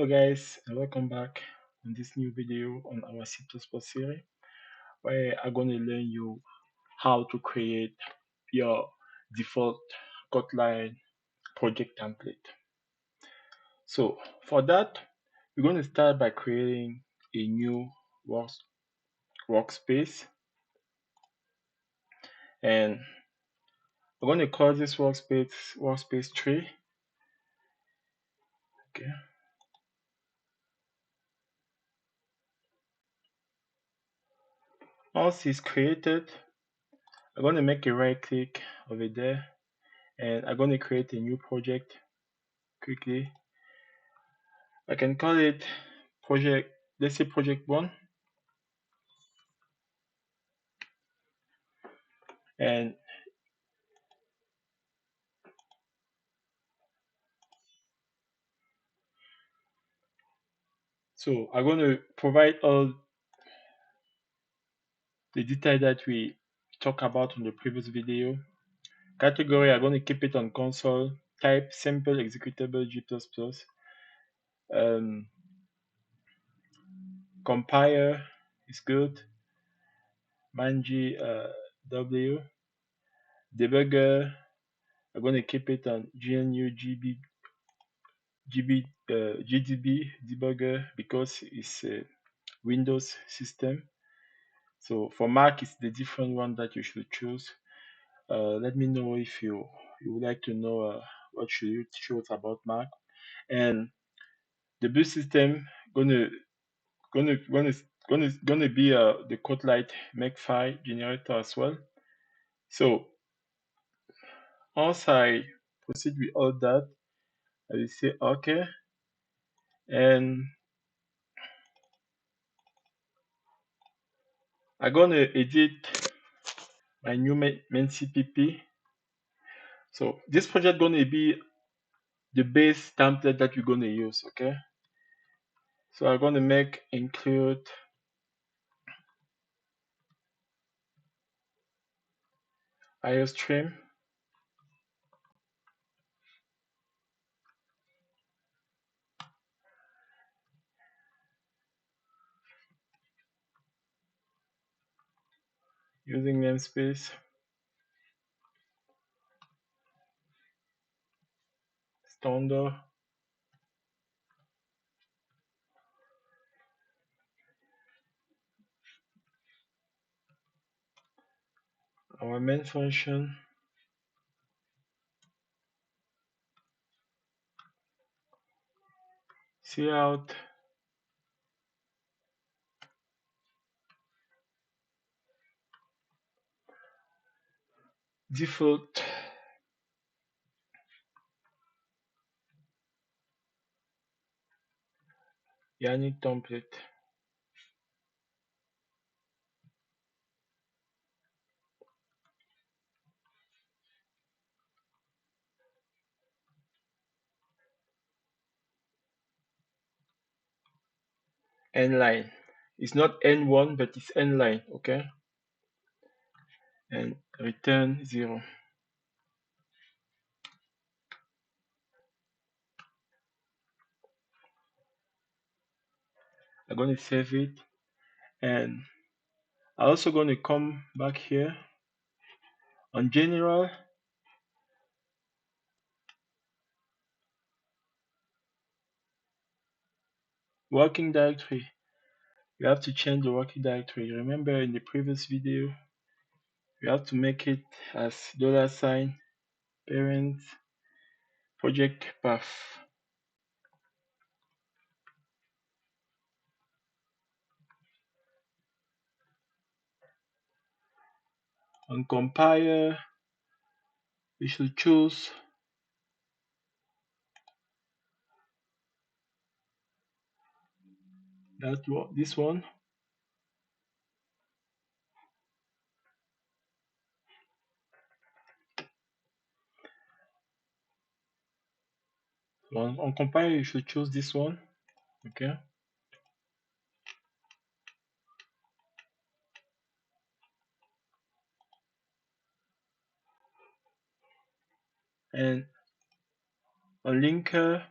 Hello guys and welcome back on this new video on our C++ series where I'm going to learn you how to create your default Kotlin project template. So for that, we're going to start by creating a new workspace, and we're going to call this workspace 3. Okay. Once it's created, I'm going to make a right click over there and I'm going to create a new project quickly. I can call it project, let's say project 1. And so I'm going to provide all the detail that we talked about on the previous video. Category, I'm going to keep it on console. Type simple executable G++. Compiler is good. Manji W. Debugger, I'm going to keep it on GNU GDB debugger because it's a Windows system. So for Mac, it's the different one that you should choose. Let me know if you would like to know what should you choose about Mac. And the build system gonna be the Codelite makefile generator as well. So once I proceed with all that, I will say okay, and I'm gonna edit my new main CPP. So this project gonna be the base template that you're gonna use, okay? So I'm gonna make include IOStream. Using namespace, standard, our main function, cout, default, Yannick template. End line. It's not N1, but it's end line, okay? And return 0. I'm going to save it, and I'm also going to come back here on general, working directory. You have to change the working directory. Remember in the previous video, you have to make it as $, parent, project path. On compiler, we should choose this one. So on compiler, you should choose this one, okay? And on linker,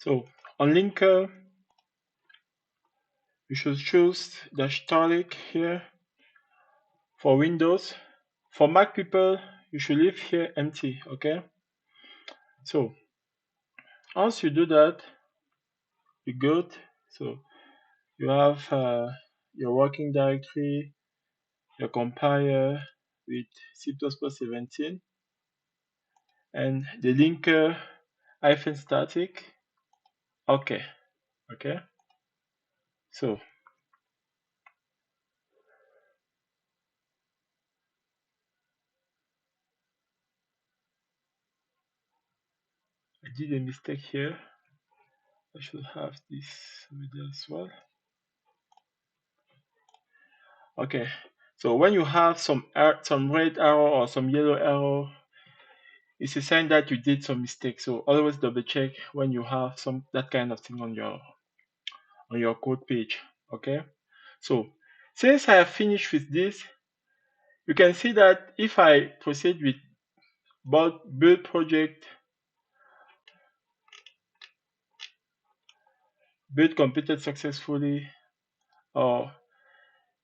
So on linker, you should choose the italic here for Windows. For Mac people, you should leave here empty, okay? So once you do that, you good. So you have your working directory, your compiler with C++17, and the linker hyphen static. Okay, okay. So I did a mistake here. I should have this with as well. Okay, so when you have some red arrow or some yellow arrow, it's a sign that you did some mistake. So always double check when you have some that kind of thing on your code page. Okay, so since I have finished with this, you can see that if I proceed with build project, build completed successfully, or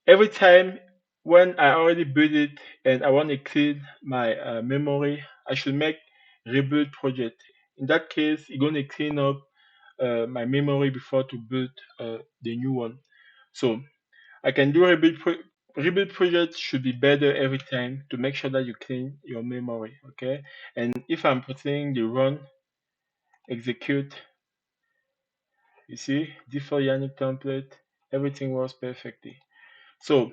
every time when I already built it and I want to clean my memory, I should make rebuild project. In that case, it's going to clean up my memory before to build the new one. So I can do rebuild project should be better every time to make sure that you clean your memory. Okay, and if I'm putting the run execute, you see default Yannick template, everything works perfectly. So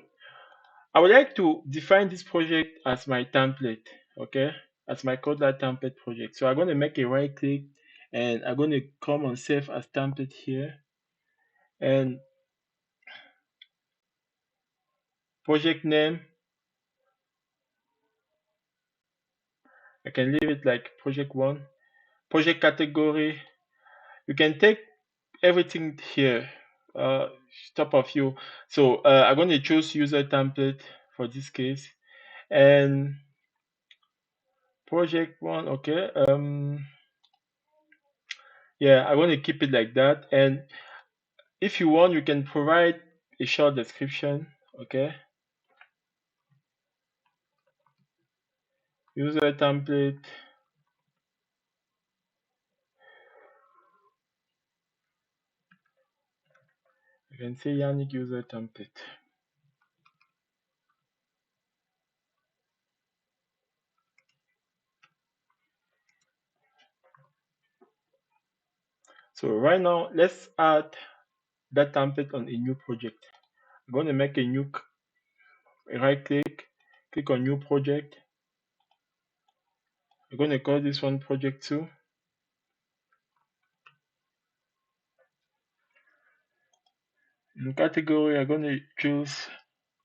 I would like to define this project as my template, okay, as my Codelite template project. So I'm going to make a right click and I'm going to come on save as template here, and project name, I can leave it like project one. Project category, you can take everything here, top of you. So I'm going to choose user template for this case, and project one, okay. Yeah, I'm going to keep it like that, and if you want, you can provide a short description, okay. User template, you can say Yannick user template. So right now, let's add that template on a new project. I'm going to make a new, right click on new project. I'm going to call this one project 2. In category, I'm going to choose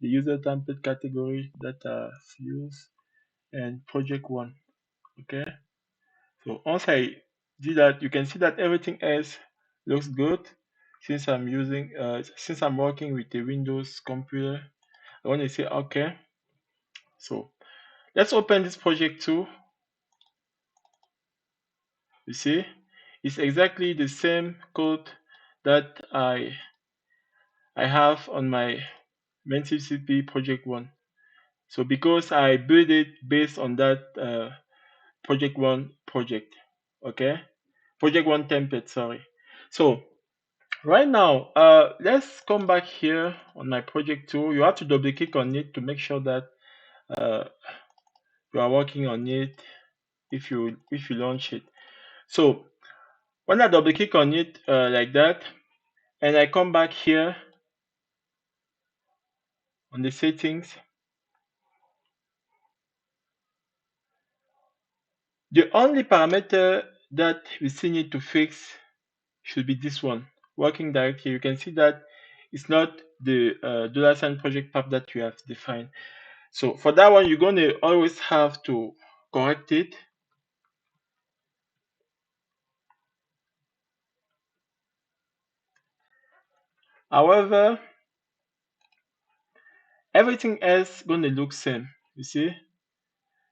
the user template category that I've used and project 1. Okay. So once I did that, you can see that everything else looks good. Since I'm working with a Windows computer, I want to say okay. So let's open this project too. You see, it's exactly the same code that I have on my main CCP project 1. So because I built it based on that project 1 project, okay, project 1 template, sorry. So right now, let's come back here on my project 2. You have to double click on it to make sure that uh, you are working on it if you launch it. So when I double click on it like that, and I come back here on the settings, the only parameter that we still need to fix should be this one, working directory. You can see that it's not the $sign project path that you have defined. So for that one, you're going to always have to correct it. However, everything else going to look same. You see,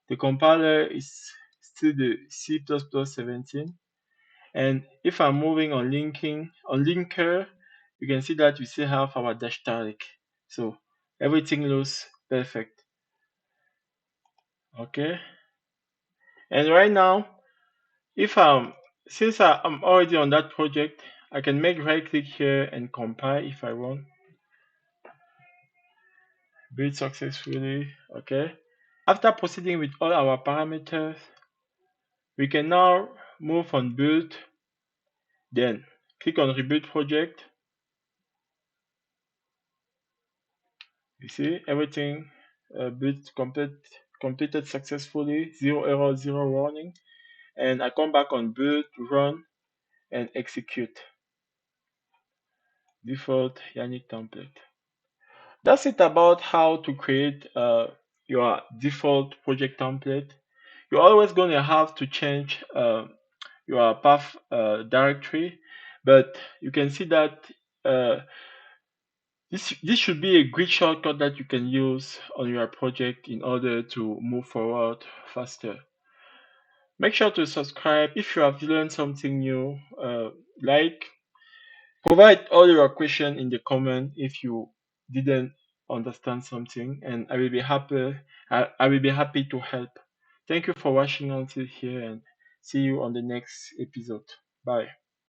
the compiler is still the C++17, And if I'm moving on linker, you can see that we still have our dash taric. So everything looks perfect. Okay. And right now, if since I'm already on that project, I can make right click here and compile if I want. Build successfully. Okay. After proceeding with all our parameters, we can now move on build, then click on rebuild project. You see everything built completed successfully, zero error, zero warning. And I come back on build, run, and execute. Default Yannick template. That's it about how to create your default project template. You're always going to have to change your path directory, but you can see that uh, this should be a great shortcut that you can use on your project in order to move forward faster. Make sure to subscribe if you have learned something new. Like, provide all your questions in the comment if you didn't understand something, and I will be happy. I will be happy to help. Thank you for watching until here, and see you on the next episode. Bye.